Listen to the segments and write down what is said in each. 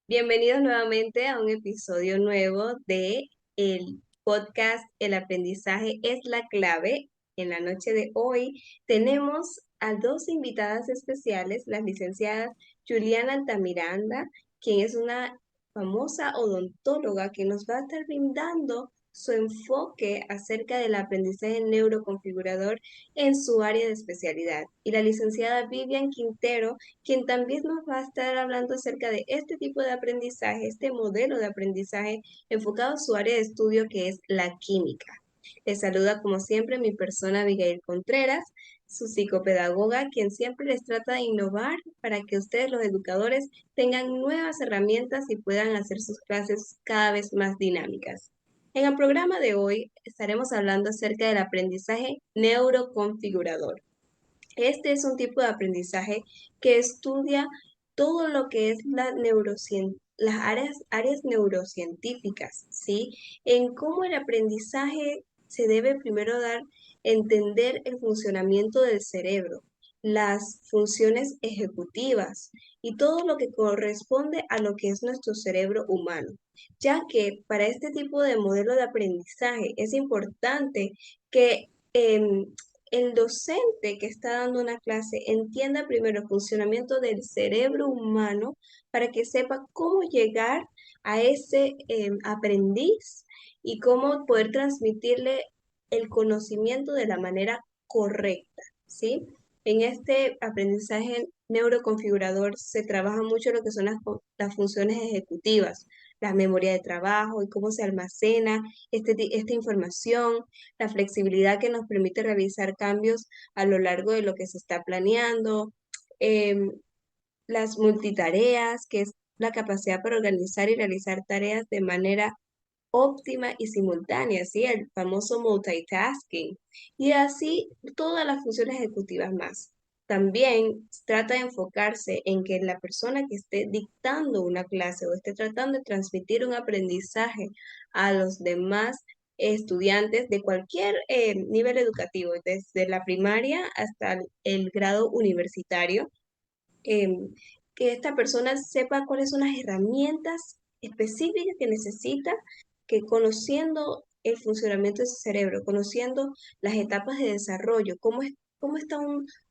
Bienvenidos nuevamente a un episodio nuevo de el podcast El aprendizaje es la clave. En la noche de hoy tenemos a dos invitadas especiales, las licenciadas Juliana Altamiranda, quien es una famosa odontóloga que nos va a estar brindando su enfoque acerca del aprendizaje neuroconfigurador en su área de especialidad, y la licenciada Vivian Quintero, quien también nos va a estar hablando acerca de este tipo de aprendizaje, este modelo de aprendizaje enfocado a su área de estudio, que es la química. Les saluda como siempre mi persona Abigail Contreras, su psicopedagoga, quien siempre les trata de innovar para que ustedes, los educadores, tengan nuevas herramientas y puedan hacer sus clases cada vez más dinámicas. En el programa de hoy estaremos hablando acerca del aprendizaje neuroconfigurador. Este es un tipo de aprendizaje que estudia todo lo que es las áreas neurocientíficas, ¿sí? En cómo el aprendizaje se debe primero entender el funcionamiento del cerebro, las funciones ejecutivas y todo lo que corresponde a lo que es nuestro cerebro humano, ya que para este tipo de modelo de aprendizaje es importante que el docente que está dando una clase entienda primero el funcionamiento del cerebro humano para que sepa cómo llegar a ese aprendiz y cómo poder transmitirle el conocimiento de la manera correcta, ¿sí? En este aprendizaje neuroconfigurador se trabaja mucho lo que son las funciones ejecutivas, la memoria de trabajo y cómo se almacena esta información, la flexibilidad que nos permite realizar cambios a lo largo de lo que se está planeando, em, las multitareas, que es la capacidad para organizar y realizar tareas de manera óptima y simultánea, ¿sí? El famoso multitasking. Y así todas las funciones ejecutivas más. También trata de enfocarse en que la persona que esté dictando una clase o esté tratando de transmitir un aprendizaje a los demás estudiantes de cualquier nivel educativo, desde la primaria hasta el grado universitario, em, que esta persona sepa cuáles son las herramientas específicas que necesita, que conociendo el funcionamiento de su cerebro, conociendo las etapas de desarrollo, cómo está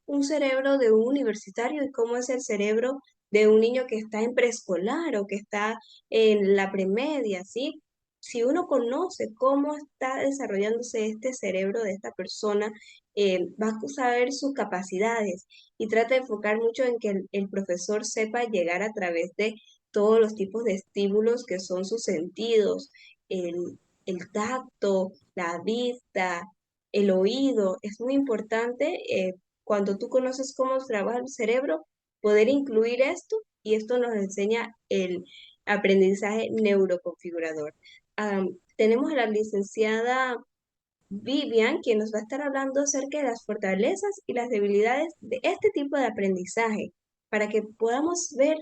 un cerebro de un universitario y cómo es el cerebro de un niño que está en preescolar o que está en la premedia, ¿sí? Si uno conoce cómo está desarrollándose este cerebro de esta persona, va a saber sus capacidades y trata de enfocar mucho en que el profesor sepa llegar a través de todos los tipos de estímulos que son sus sentidos, el tacto, la vista, el oído. Es muy importante cuando tú conoces cómo trabaja el cerebro, poder incluir esto, y esto nos enseña el aprendizaje neuroconfigurador. Tenemos a la licenciada Vivian, quien nos va a estar hablando acerca de las fortalezas y las debilidades de este tipo de aprendizaje, para que podamos ver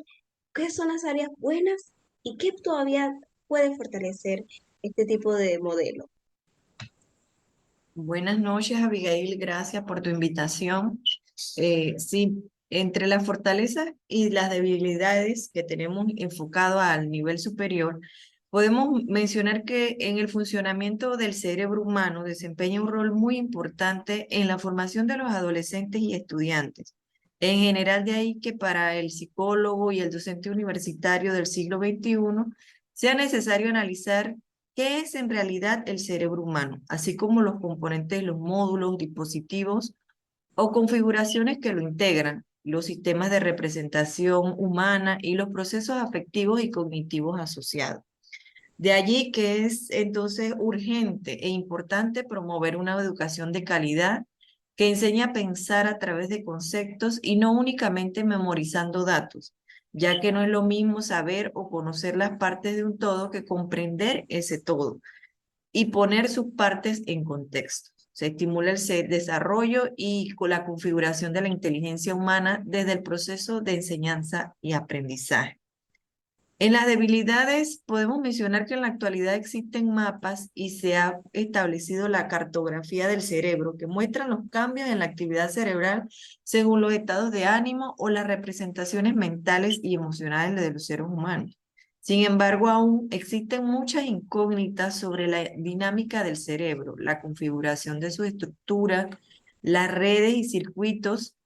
qué son las áreas buenas y qué todavía puede fortalecer este tipo de modelo. Buenas noches, Abigail. Gracias por tu invitación. Sí, entre las fortalezas y las debilidades que tenemos enfocado al nivel superior, podemos mencionar que en el funcionamiento del cerebro humano desempeña un rol muy importante en la formación de los adolescentes y estudiantes. En general, de ahí que para el psicólogo y el docente universitario del siglo XXI sea necesario analizar ¿qué es en realidad el cerebro humano? Así como los componentes, los módulos, dispositivos o configuraciones que lo integran, los sistemas de representación humana y los procesos afectivos y cognitivos asociados. De allí que es entonces urgente e importante promover una educación de calidad que enseñe a pensar a través de conceptos y no únicamente memorizando datos, ya que no es lo mismo saber o conocer las partes de un todo que comprender ese todo y poner sus partes en contexto. Se estimula el desarrollo y con la configuración de la inteligencia humana desde el proceso de enseñanza y aprendizaje. En las debilidades podemos mencionar que en la actualidad existen mapas y se ha establecido la cartografía del cerebro que muestran los cambios en la actividad cerebral según los estados de ánimo o las representaciones mentales y emocionales de los seres humanos. Sin embargo, aún existen muchas incógnitas sobre la dinámica del cerebro, la configuración de su estructura, las redes y circuitos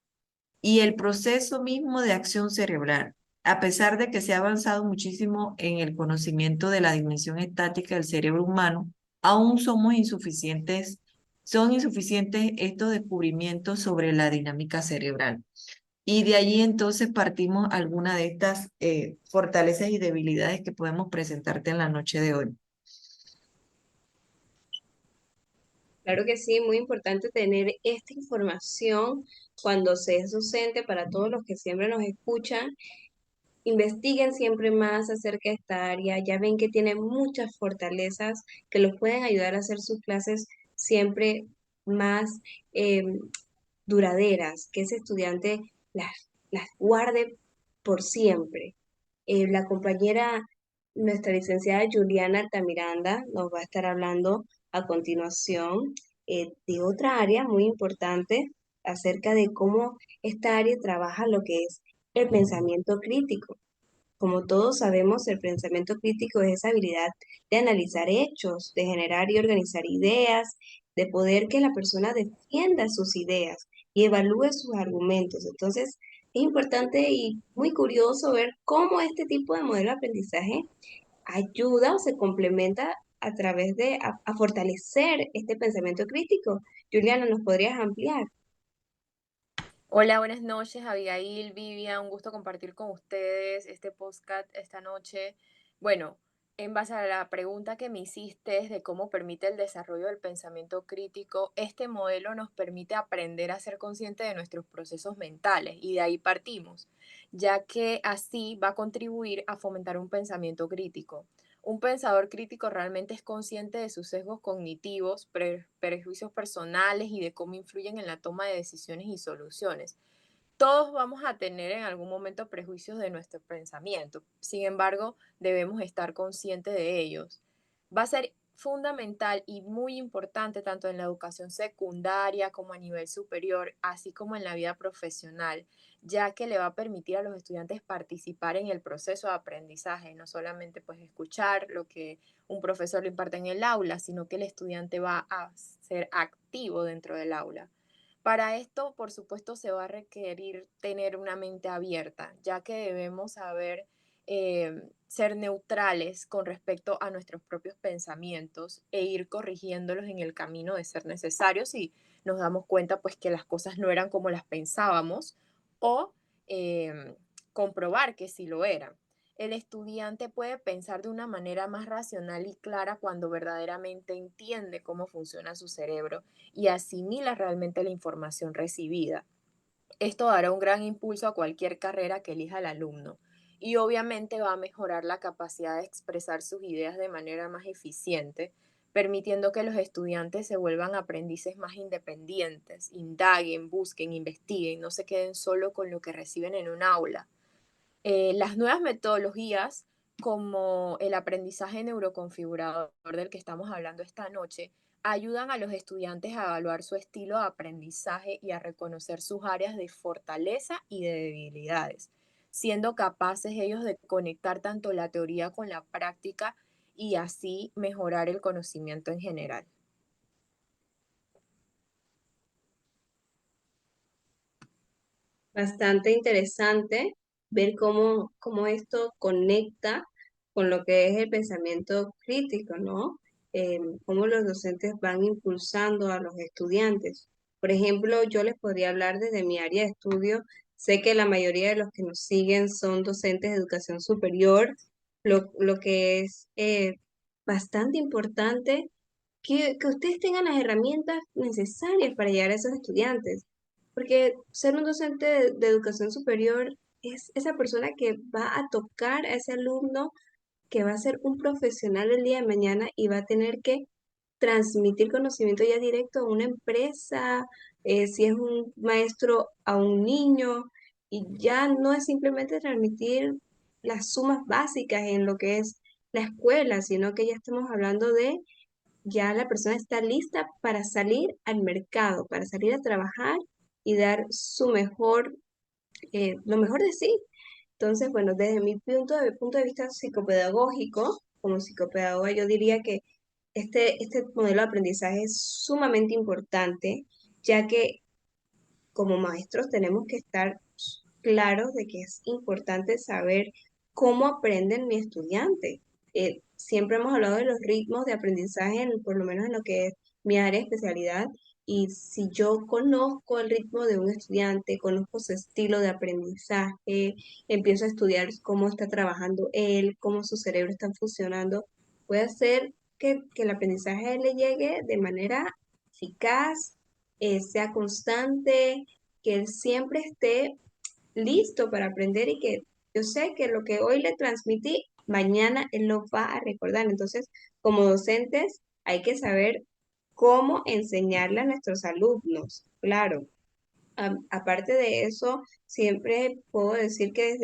y el proceso mismo de acción cerebral. A pesar de que se ha avanzado muchísimo en el conocimiento de la dimensión estática del cerebro humano, aún son insuficientes estos descubrimientos sobre la dinámica cerebral. Y de allí entonces partimos algunas de estas fortalezas y debilidades que podemos presentarte en la noche de hoy. Claro que sí, muy importante tener esta información cuando se es docente para todos los que siempre nos escuchan. Investiguen siempre más acerca de esta área, ya ven que tiene muchas fortalezas que los pueden ayudar a hacer sus clases siempre más eh, duraderas, que ese estudiante las guarde por siempre. La compañera, nuestra licenciada Juliana Altamiranda, nos va a estar hablando a continuación de otra área muy importante acerca de cómo esta área trabaja lo que es el pensamiento crítico. Como todos sabemos, el pensamiento crítico es esa habilidad de analizar hechos, de generar y organizar ideas, de poder que la persona defienda sus ideas y evalúe sus argumentos. Entonces, es importante y muy curioso ver cómo este tipo de modelo de aprendizaje ayuda o se complementa a través de a fortalecer este pensamiento crítico. Juliana, ¿nos podrías ampliar? Hola, buenas noches, Abigail, Vivian, un gusto compartir con ustedes este podcast esta noche. Bueno, en base a la pregunta que me hiciste de cómo permite el desarrollo del pensamiento crítico, este modelo nos permite aprender a ser conscientes de nuestros procesos mentales y de ahí partimos, ya que así va a contribuir a fomentar un pensamiento crítico. Un pensador crítico realmente es consciente de sus sesgos cognitivos, prejuicios personales y de cómo influyen en la toma de decisiones y soluciones. Todos vamos a tener en algún momento prejuicios de nuestro pensamiento, sin embargo, debemos estar conscientes de ellos. Va a ser fundamental y muy importante tanto en la educación secundaria como a nivel superior, así como en la vida profesional, ya que le va a permitir a los estudiantes participar en el proceso de aprendizaje, no solamente pues escuchar lo que un profesor le imparte en el aula, sino que el estudiante va a ser activo dentro del aula. Para esto, por supuesto, se va a requerir tener una mente abierta, ya que debemos saber ser neutrales con respecto a nuestros propios pensamientos e ir corrigiéndolos en el camino de ser necesario si nos damos cuenta pues que las cosas no eran como las pensábamos o comprobar que sí lo eran. El estudiante puede pensar de una manera más racional y clara cuando verdaderamente entiende cómo funciona su cerebro y asimila realmente la información recibida. Esto dará un gran impulso a cualquier carrera que elija el alumno y obviamente va a mejorar la capacidad de expresar sus ideas de manera más eficiente, permitiendo que los estudiantes se vuelvan aprendices más independientes, indaguen, busquen, investiguen, no se queden solo con lo que reciben en un aula. Las nuevas metodologías como el aprendizaje neuroconfigurador del que estamos hablando esta noche ayudan a los estudiantes a evaluar su estilo de aprendizaje y a reconocer sus áreas de fortaleza y de debilidades, siendo capaces ellos de conectar tanto la teoría con la práctica y así mejorar el conocimiento en general. Bastante interesante ver cómo esto conecta con lo que es el pensamiento crítico, ¿no? Cómo los docentes van impulsando a los estudiantes. Por ejemplo, yo les podría hablar desde mi área de estudio. Sé que la mayoría de los que nos siguen son docentes de educación superior, lo que es bastante importante que ustedes tengan las herramientas necesarias para llegar a esos estudiantes. Porque ser un docente de educación superior es esa persona que va a tocar a ese alumno, que va a ser un profesional el día de mañana y va a tener que transmitir conocimiento ya directo a una empresa, si es un maestro a un niño, y ya no es simplemente transmitir las sumas básicas en lo que es la escuela, sino que ya estamos hablando de ya la persona está lista para salir al mercado, para salir a trabajar y dar su mejor, lo mejor de sí. Entonces, bueno, desde mi punto de vista psicopedagógico, como psicopedagoga, yo diría que este modelo de aprendizaje es sumamente importante, ya que como maestros tenemos que estar claros de que es importante saber cómo aprenden mi estudiante. Siempre hemos hablado de los ritmos de aprendizaje, por lo menos en lo que es mi área de especialidad, y si yo conozco el ritmo de un estudiante, conozco su estilo de aprendizaje, empiezo a estudiar cómo está trabajando él, cómo su cerebro está funcionando, puede hacer que el aprendizaje le llegue de manera eficaz, sea constante, que él siempre esté listo para aprender y que yo sé que lo que hoy le transmití, mañana él lo va a recordar. Entonces, como docentes, hay que saber cómo enseñarle a nuestros alumnos. Claro, aparte de eso, siempre puedo decir que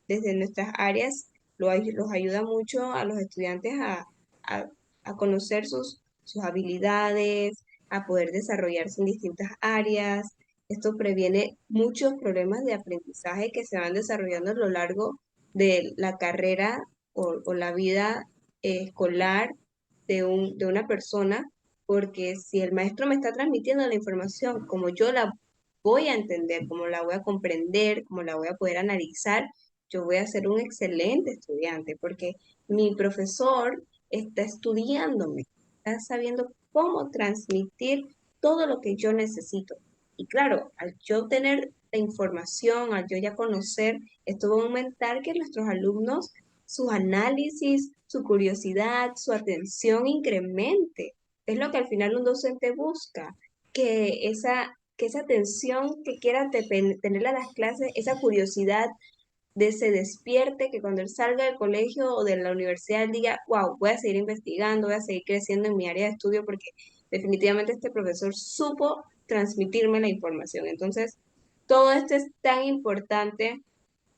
desde nuestras áreas los ayuda mucho a los estudiantes a- a conocer sus habilidades, a poder desarrollarse en distintas áreas. Esto previene muchos problemas de aprendizaje que se van desarrollando a lo largo de la carrera o la vida escolar de una persona, porque si el maestro me está transmitiendo la información como yo la voy a entender, cómo la voy a comprender, cómo la voy a poder analizar, yo voy a ser un excelente estudiante porque mi profesor está estudiándome, está sabiendo cómo transmitir todo lo que yo necesito. Y claro, al yo tener la información, al yo ya conocer, esto va a aumentar que nuestros alumnos, sus análisis, su curiosidad, su atención incremente. Es lo que al final un docente busca, que esa atención que quiera tener a las clases, esa curiosidad de se despierte, que cuando él salga del colegio o de la universidad él diga, wow, voy a seguir investigando, voy a seguir creciendo en mi área de estudio porque definitivamente este profesor supo transmitirme la información. Entonces, todo esto es tan importante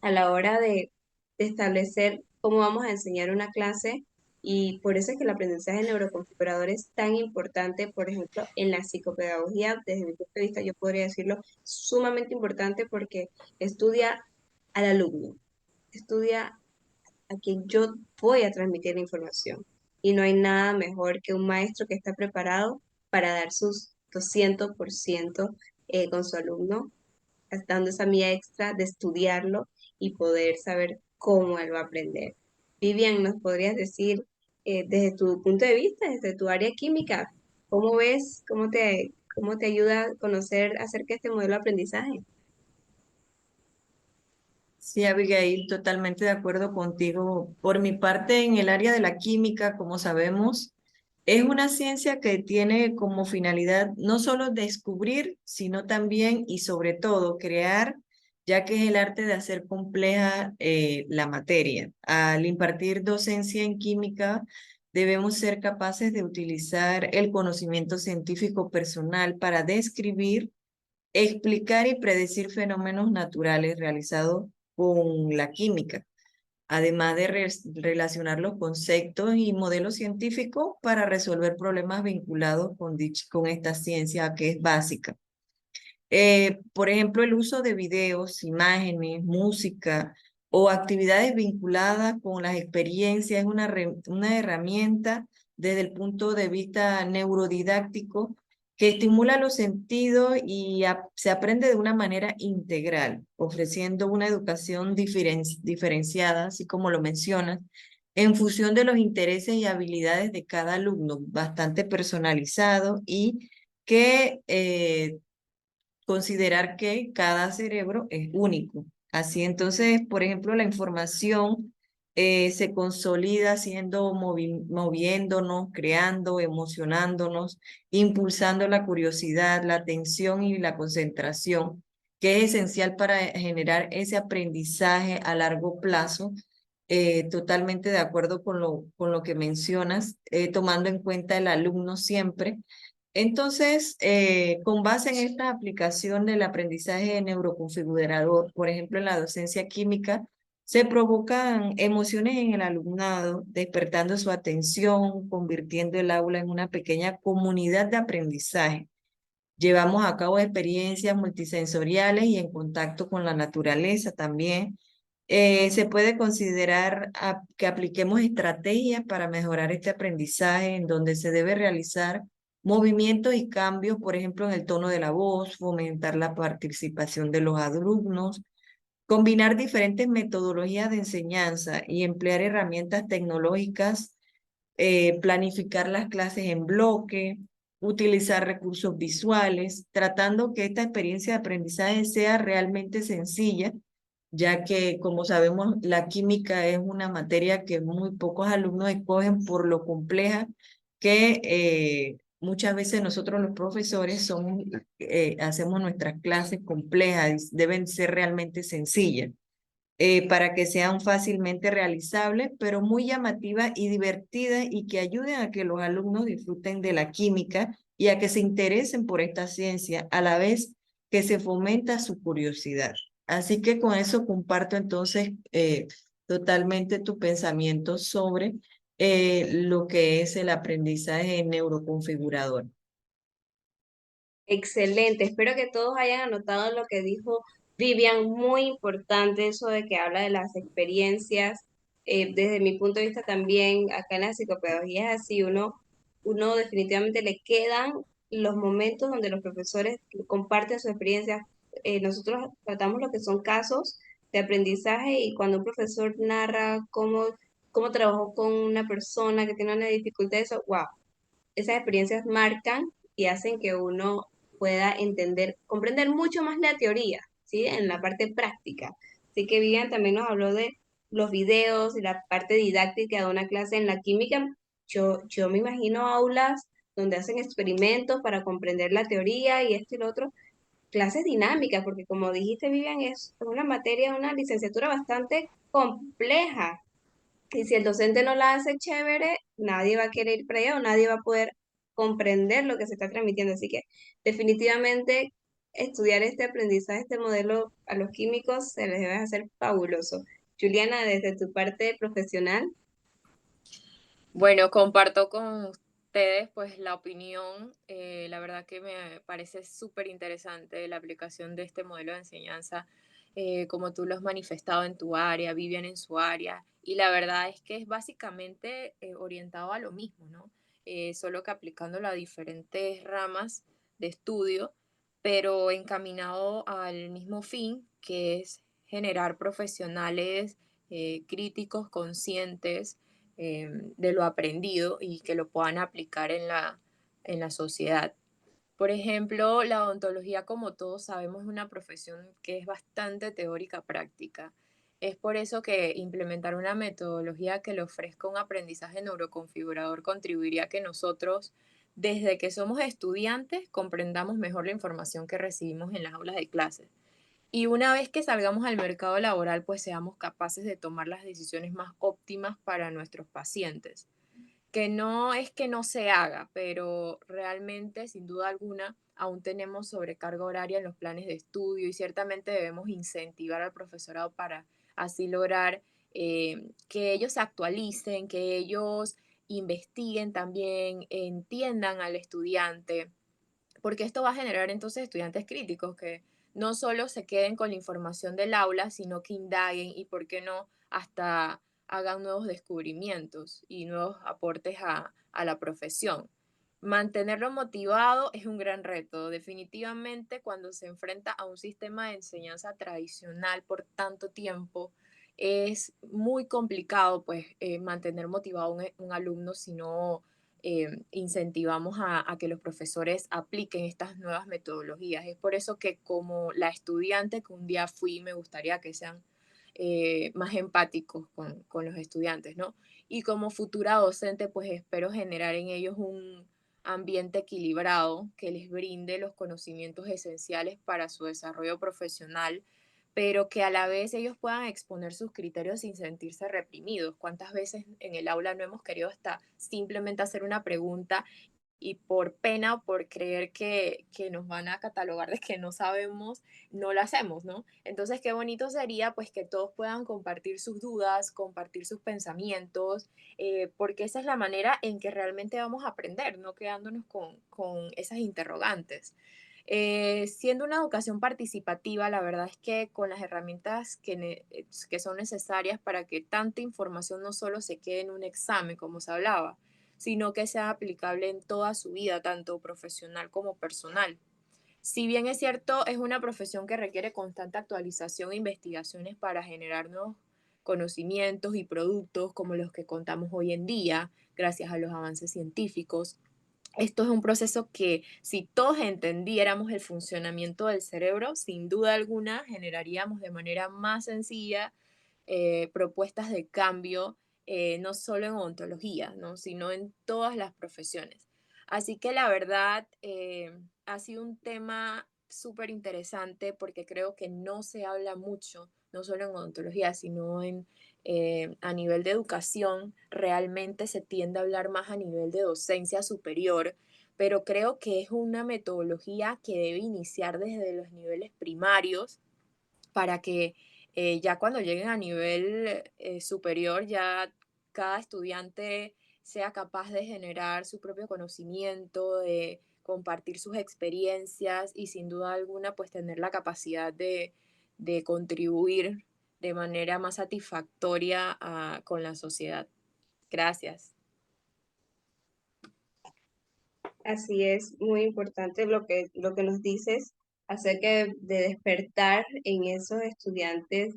a la hora de establecer cómo vamos a enseñar una clase y por eso es que el aprendizaje neuroconfigurador es tan importante, por ejemplo, en la psicopedagogía, desde mi punto de vista yo podría decirlo, sumamente importante porque estudia al alumno, estudia a quien yo voy a transmitir la información y no hay nada mejor que un maestro que está preparado para dar sus 200% con su alumno dando esa milla extra de estudiarlo y poder saber cómo él va a aprender. Vivian, ¿nos podrías decir desde tu punto de vista, desde tu área química, cómo ves, cómo te ayuda a conocer acerca de este modelo de aprendizaje? Sí, Abigail, totalmente de acuerdo contigo. Por mi parte, en el área de la química, como sabemos, es una ciencia que tiene como finalidad no solo descubrir, sino también y sobre todo crear, ya que es el arte de hacer compleja la materia. Al impartir docencia en química, debemos ser capaces de utilizar el conocimiento científico personal para describir, explicar y predecir fenómenos naturales realizados con la química, además de relacionar los conceptos y modelos científicos para resolver problemas vinculados con esta ciencia que es básica. Por ejemplo, el uso de videos, imágenes, música o actividades vinculadas con las experiencias es una herramienta desde el punto de vista neurodidáctico que estimula los sentidos y se aprende de una manera integral, ofreciendo una educación diferenciada, así como lo mencionas, en función de los intereses y habilidades de cada alumno, bastante personalizado y que considerar que cada cerebro es único. Así entonces, por ejemplo, la información se consolida haciendo, moviéndonos, creando, emocionándonos, impulsando la curiosidad, la atención y la concentración, que es esencial para generar ese aprendizaje a largo plazo. Totalmente de acuerdo con lo que mencionas, tomando en cuenta el alumno siempre. Entonces, con base en esta aplicación del aprendizaje neuroconfigurador, por ejemplo, en la docencia química, se provocan emociones en el alumnado, despertando su atención, convirtiendo el aula en una pequeña comunidad de aprendizaje. Llevamos a cabo experiencias multisensoriales y en contacto con la naturaleza también, Se puede considerar que apliquemos estrategias para mejorar este aprendizaje en donde se debe realizar movimientos y cambios, por ejemplo, en el tono de la voz, fomentar la participación de los alumnos, combinar diferentes metodologías de enseñanza y emplear herramientas tecnológicas, planificar las clases en bloque, utilizar recursos visuales, tratando que esta experiencia de aprendizaje sea realmente sencilla, ya que, como sabemos, la química es una materia que muy pocos alumnos escogen por lo compleja que muchas veces nosotros los profesores hacemos nuestras clases complejas, deben ser realmente sencillas para que sean fácilmente realizables, pero muy llamativas y divertidas y que ayuden a que los alumnos disfruten de la química y a que se interesen por esta ciencia, a la vez que se fomenta su curiosidad. Así que con eso comparto entonces totalmente tu pensamiento sobre lo que es el aprendizaje neuroconfigurador. Excelente, espero que todos hayan anotado lo que dijo Vivian, muy importante eso de que habla de las experiencias. Desde mi punto de vista también, acá en la psicopedagogía es así, uno definitivamente le quedan los momentos donde los profesores comparten su experiencia. Nosotros tratamos lo que son casos de aprendizaje y cuando un profesor narra cómo trabajó con una persona que tiene una dificultad, eso, wow, esas experiencias marcan y hacen que uno pueda entender, comprender mucho más la teoría, ¿sí? En la parte práctica. Así que Vivian también nos habló de los videos y la parte didáctica de una clase en la química. Yo me imagino aulas donde hacen experimentos para comprender la teoría y esto y lo otro, clases dinámicas, porque como dijiste, Vivian, es una materia, una licenciatura bastante compleja. Y si el docente no la hace chévere, nadie va a querer ir para allá o nadie va a poder comprender lo que se está transmitiendo. Así que definitivamente estudiar este aprendizaje, este modelo a los químicos se les debe hacer fabuloso. Juliana, desde tu parte profesional, Bueno, comparto con ustedes pues la opinión, la verdad que me parece súper interesante la aplicación de este modelo de enseñanza, como tú lo has manifestado en tu área, Vivian en su área, y la verdad es que es básicamente orientado a lo mismo, ¿no? Solo que aplicándolo a diferentes ramas de estudio, pero encaminado al mismo fin, que es generar profesionales críticos, conscientes, de lo aprendido y que lo puedan aplicar en la sociedad. Por ejemplo, la odontología, como todos sabemos, es una profesión que es bastante teórica práctica. Es por eso que implementar una metodología que le ofrezca un aprendizaje neuroconfigurador contribuiría a que nosotros, desde que somos estudiantes, comprendamos mejor la información que recibimos en las aulas de clases. Y una vez que salgamos al mercado laboral, pues seamos capaces de tomar las decisiones más óptimas para nuestros pacientes. Que no es que no se haga, pero realmente, sin duda alguna, aún tenemos sobrecarga horaria en los planes de estudio y ciertamente debemos incentivar al profesorado para así lograr que ellos se actualicen, que ellos investiguen también, entiendan al estudiante, porque esto va a generar entonces estudiantes críticos que no solo se queden con la información del aula, sino que indaguen y, por qué no, hasta hagan nuevos descubrimientos y nuevos aportes a la profesión. Mantenerlo motivado es un gran reto. Definitivamente, cuando se enfrenta a un sistema de enseñanza tradicional por tanto tiempo, es muy complicado pues mantener motivado un alumno si no incentivamos a que los profesores apliquen estas nuevas metodologías. Es por eso que como la estudiante que un día fui, me gustaría que sean más empáticos con los estudiantes, ¿no? Y como futura docente, pues espero generar en ellos un ambiente equilibrado que les brinde los conocimientos esenciales para su desarrollo profesional, pero que a la vez ellos puedan exponer sus criterios sin sentirse reprimidos. ¿Cuántas veces en el aula no hemos querido hasta simplemente hacer una pregunta y por pena o por creer que nos van a catalogar de que no sabemos, no lo hacemos, ¿no? Entonces, qué bonito sería pues que todos puedan compartir sus dudas, compartir sus pensamientos, porque esa es la manera en que realmente vamos a aprender, no quedándonos con esas interrogantes. Siendo una educación participativa, la verdad es que con las herramientas que son necesarias para que tanta información no solo se quede en un examen, como se hablaba, sino que sea aplicable en toda su vida, tanto profesional como personal. Si bien es cierto, es una profesión que requiere constante actualización e investigaciones para generar nuevos conocimientos y productos como los que contamos hoy en día, gracias a los avances científicos. Esto es un proceso que si todos entendiéramos el funcionamiento del cerebro, sin duda alguna generaríamos de manera más sencilla propuestas de cambio, no solo en odontología, ¿no? Sino en todas las profesiones. Así que la verdad ha sido un tema súper interesante porque creo que no se habla mucho, no solo en odontología, sino a nivel de educación, realmente se tiende a hablar más a nivel de docencia superior, pero creo que es una metodología que debe iniciar desde los niveles primarios para que ya cuando lleguen a nivel superior, ya cada estudiante sea capaz de generar su propio conocimiento, de compartir sus experiencias y sin duda alguna pues tener la capacidad de contribuir de manera más satisfactoria con la sociedad. Gracias. Así es, muy importante lo que nos dices acerca de despertar en esos estudiantes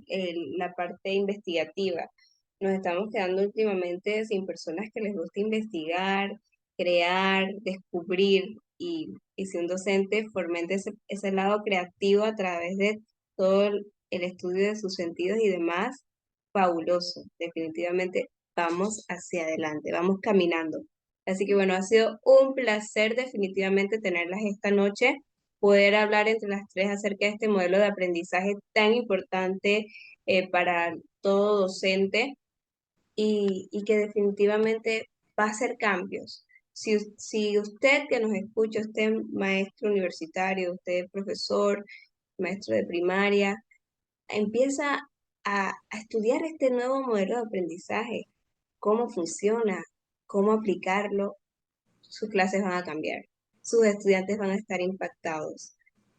la parte investigativa. Nos estamos quedando últimamente sin personas que les guste investigar, crear, descubrir y si un docente fomenta ese lado creativo a través de todo el estudio de sus sentidos y demás, fabuloso. Definitivamente vamos hacia adelante, vamos caminando. Así que bueno, ha sido un placer definitivamente tenerlas esta noche, poder hablar entre las tres acerca de este modelo de aprendizaje tan importante para todo docente y que definitivamente va a hacer cambios. Si usted que nos escucha, usted maestro universitario, usted profesor, maestro de primaria, empieza a estudiar este nuevo modelo de aprendizaje, cómo funciona, cómo aplicarlo, sus clases van a cambiar, sus estudiantes van a estar impactados,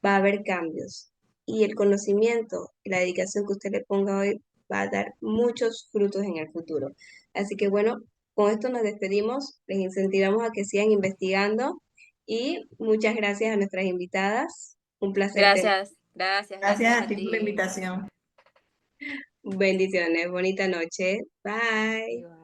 va a haber cambios y el conocimiento y la dedicación que usted le ponga hoy va a dar muchos frutos en el futuro. Así que bueno, con esto nos despedimos, les incentivamos a que sigan investigando y muchas gracias a nuestras invitadas. Un placer tener. Gracias, gracias, Gracias gracias a a ti por la ti. invitación. Bendiciones, bonita noche. Bye. Igual.